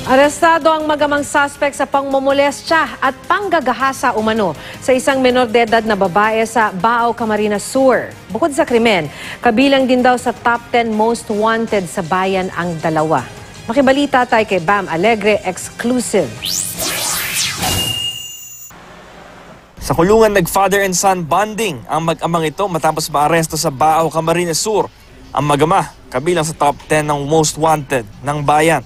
Arestado ang magamang suspect sa pangmomolestya at panggagahasa umano sa isang menor de edad na babae sa Bao, Camarines Sur. Bukod sa krimen, kabilang din daw sa top 10 most wanted sa bayan ang dalawa. Makibalita tayo kay Bam Alegre Exclusive. Sa kulungan nag-father and son bonding ang mag-amang ito matapos maaresto sa Bao, Camarines Sur. Ang magama kabilang sa top 10 ng most wanted ng bayan.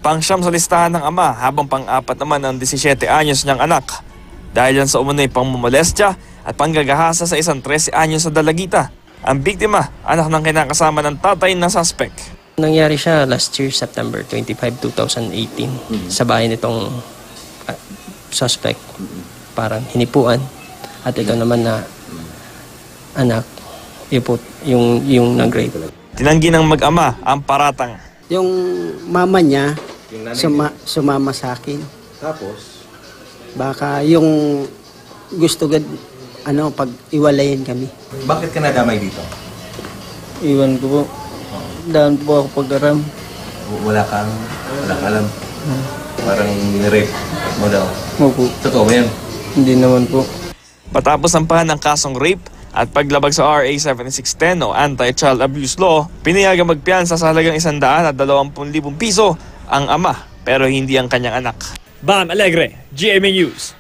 Pangsyam sa listahan ng ama habang pang-apat naman ang 17 anyos niyang anak. Dahil yan sa umunoy pangmomolestya at panggagahasa sa isang 13 anyos na dalagita. Ang biktima, anak ng kinakasama ng tatay ng suspect. Nangyari siya last year, September 25, 2018, sa bahay nitong suspect. Parang hinipuan. At ito naman na anak, yung nag-rape. Tinanggi ng mag-ama ang paratang. Yung mama niya, sumama sa akin. Tapos? Baka yung gusto pag-iwalayin kami. Bakit ka nadamay dito? Iwan ko po. Daan po ako pag-aram. Wala kang alam. Parang nirape mo daw. Opo. Totoo ba yan? Hindi naman po. Patapos sampahan ng kasong rape at paglabag sa RA 7610 o Anti-Child Abuse Law, pinayagang magpiyansa sa halagang 120,000 piso ang ama pero hindi ang kanyang anak. Bam Alegre, GMA News.